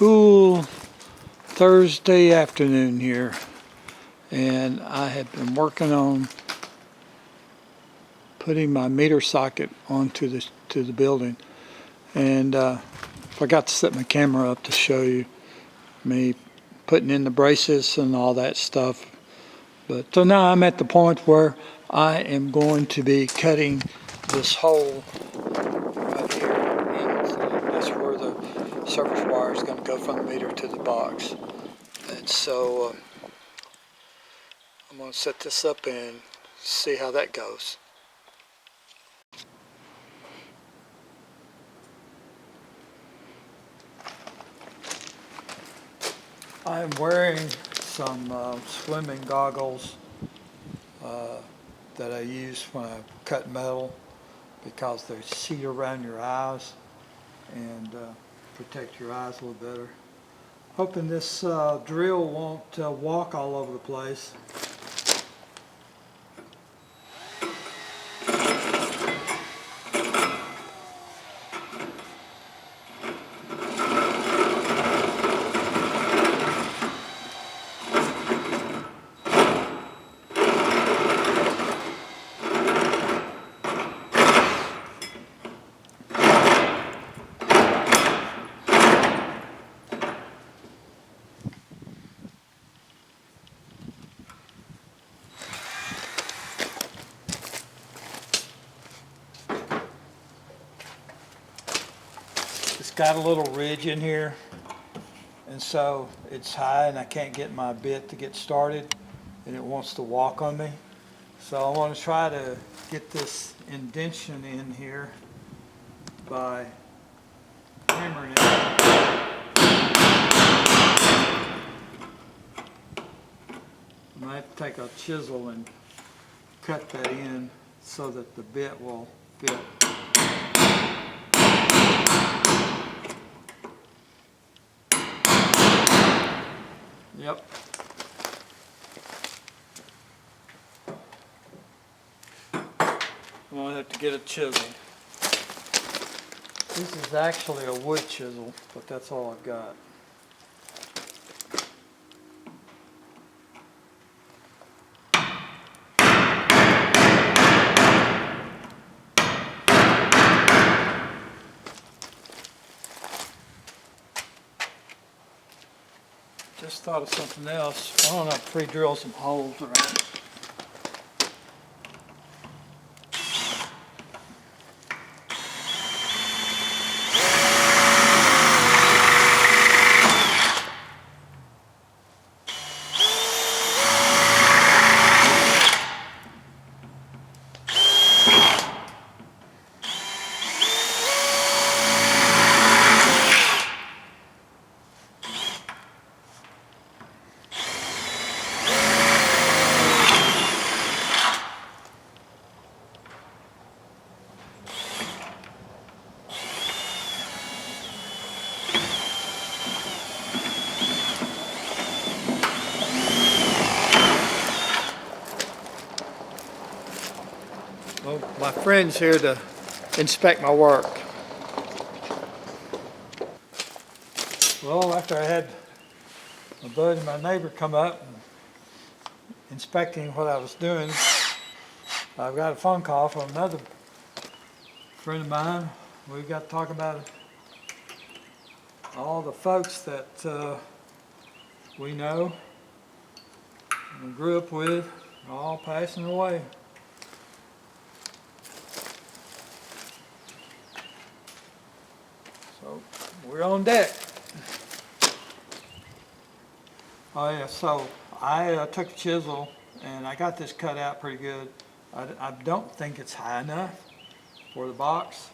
cool Thursday afternoon here, and I have been working on putting my meter socket onto the building, and forgot to set my camera up to show you me putting in the braces and all that stuff. But so now I'm at the point where I am going to be cutting this hole right here, and that's where the surface wire is going to go from the meter to the box. And so I'm going to set this up and see how that goes. I'm wearing some swimming goggles that I use when I cut metal, because they see around your eyes and protect your eyes a little better. Hoping this drill won't walk all over the place. It's got a little ridge in here, and so it's high and I can't get my bit to get started, and it wants to walk on me. So I want to try to get this indentation in here by hammering it. I might have to take a chisel and cut that in so that the bit will fit. Yep. I'm going to have to get a chisel. This is actually a wood chisel, but that's all I've got. Just thought of something else. I want to pre-drill some holes around. Well, my friend's here to inspect my work. Well, after I had my bud and my neighbor come up and inspecting what I was doing, I've got a phone call from another friend of mine. We got talking about all the folks that we know and grew up with, all passing away. So we're on deck. Oh yeah, so I took a chisel and I got this cut out pretty good. I don't think it's high enough for the box,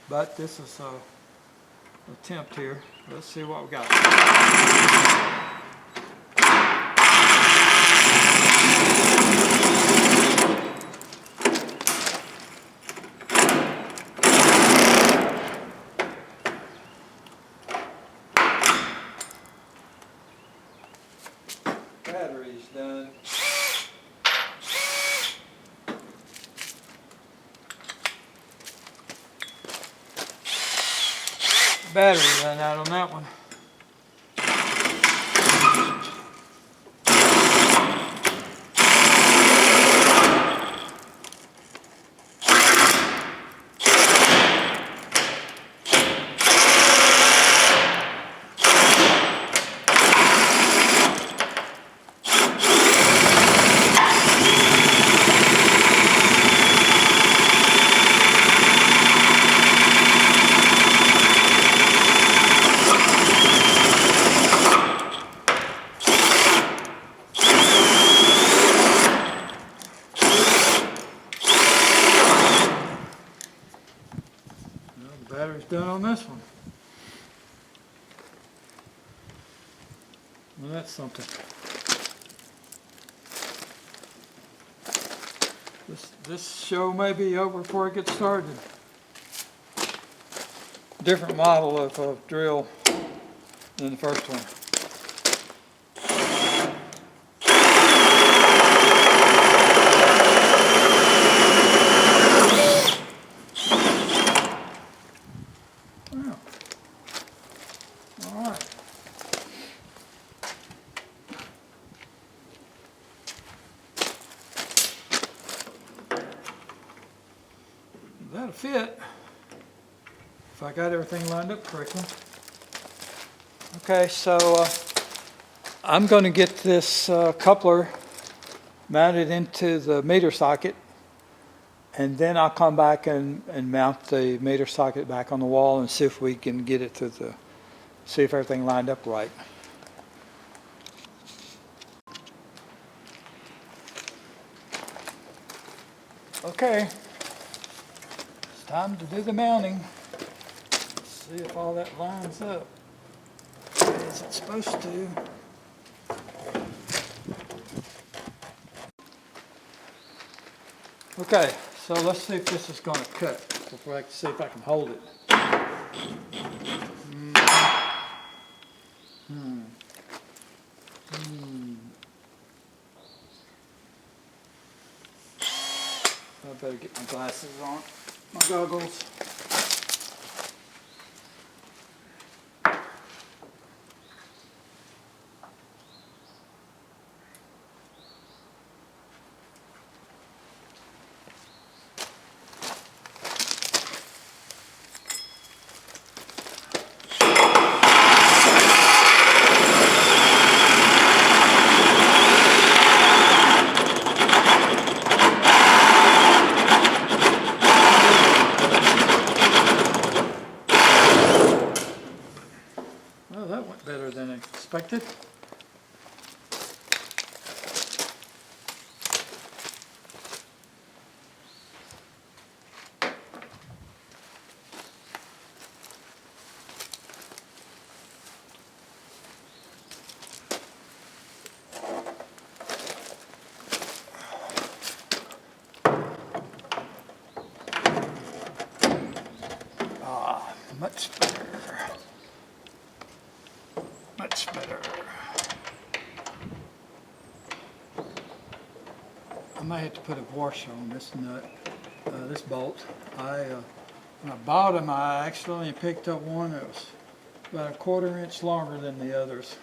but this is an attempt here. Let's see what we got. Battery's done. battery run out on that one. Battery's done on this one. Well, that's something. This show may be over before it gets started. Different model of drill than the first one. That'll fit if I got everything lined up correctly. Okay, so I'm going to get this coupler mounted into the meter socket, and then I'll come back and mount the meter socket back on the wall and see if we can get it to see if everything lined up right. Okay. Time to do the mounting. See if all that lines up as it's supposed to. Okay, so let's see if this is going to cut before I can see if I can hold it. I better get my glasses on. My goggles. Well, that went better than expected. Much better. Much better. I might have to put a washer on this nut, this bolt. When I bought them, I accidentally picked up one that was about a 1/4 inch longer than the others.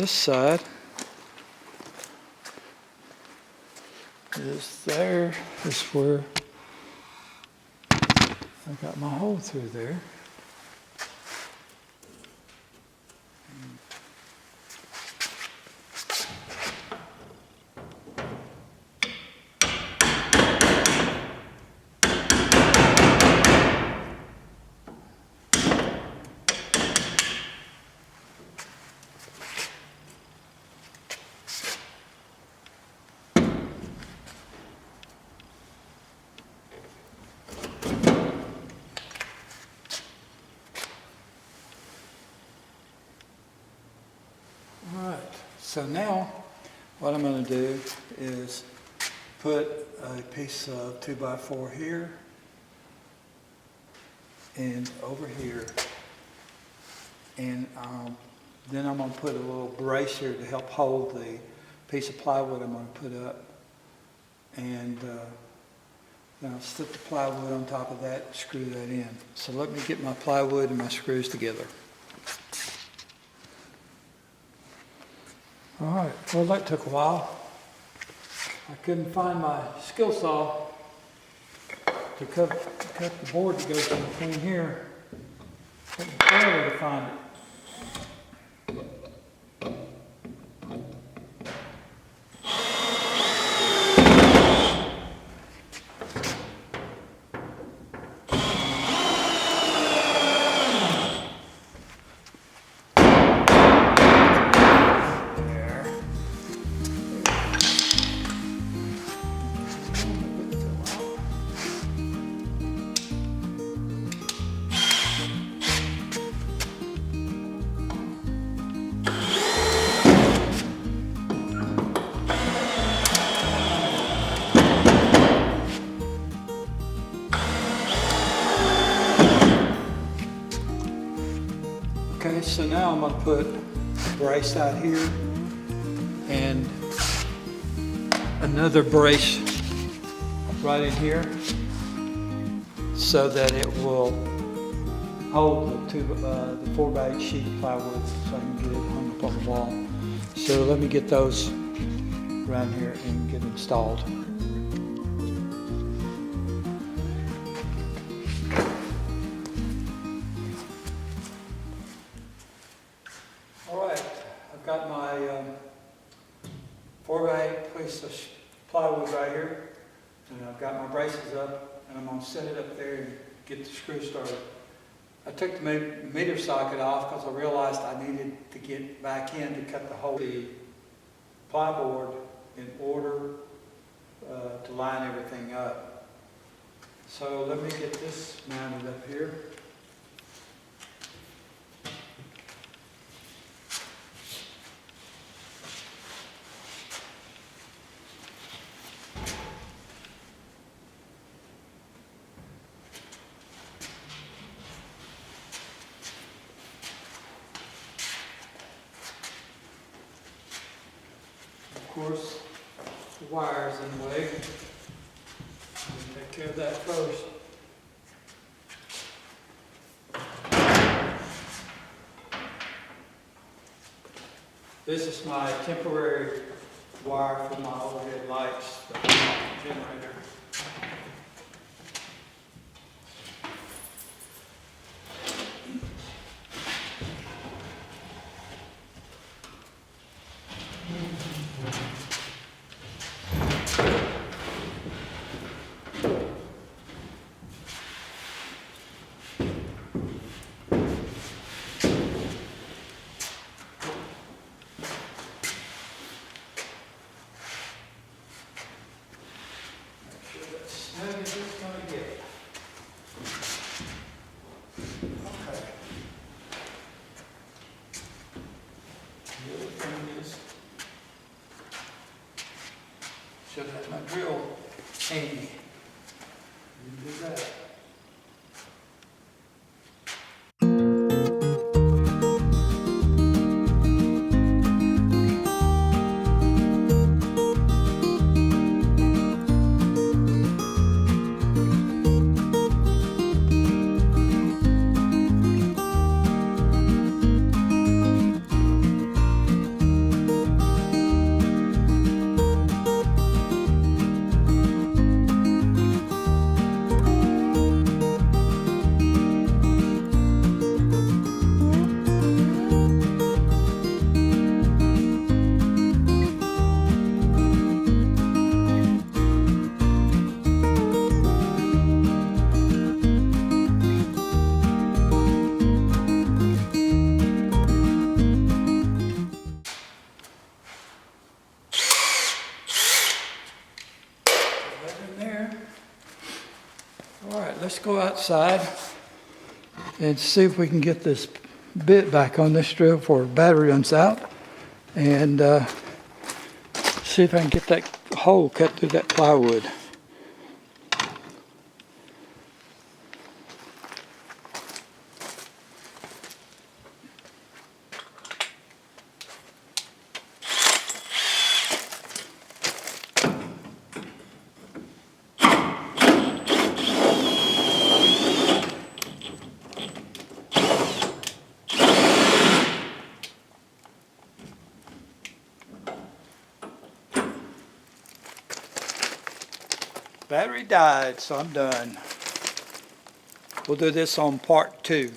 Side is there, is where I got my hole through there. So now what I'm going to do is put a piece of 2x4 here and over here, and then I'm going to put a little brace here to help hold the piece of plywood I'm going to put up, and then I'll slip the plywood on top of that and screw that in. So let me get my plywood and my screws together. All right, well that took a while. I couldn't find my skill saw to cut the board that goes in between here. Couldn't barely find it. Okay, so now I'm going to put a brace out here and another brace right in here so that it will hold the 4x8 sheet of plywood so I can get it hung up on the wall. So let me get those around here and get installed. I've got my 4x8 piece of plywood right here, and I've got my braces up, and I'm going to set it up there and get the screw started. I took the meter socket off because I realized I needed to get back in to cut the hole in the plyboard in order to line everything up. So let me get this mounted up here. Of course, the wire's in the way. I'll take care of that first. This is my temporary wire for my overhead lights, the generator. Should have my drill handy. Do that. Let's go outside and see if we can get this bit back on this drill before the battery runs out. and see if I can get that hole cut through that plywood. Battery died, so I'm done. We'll do this on part 2.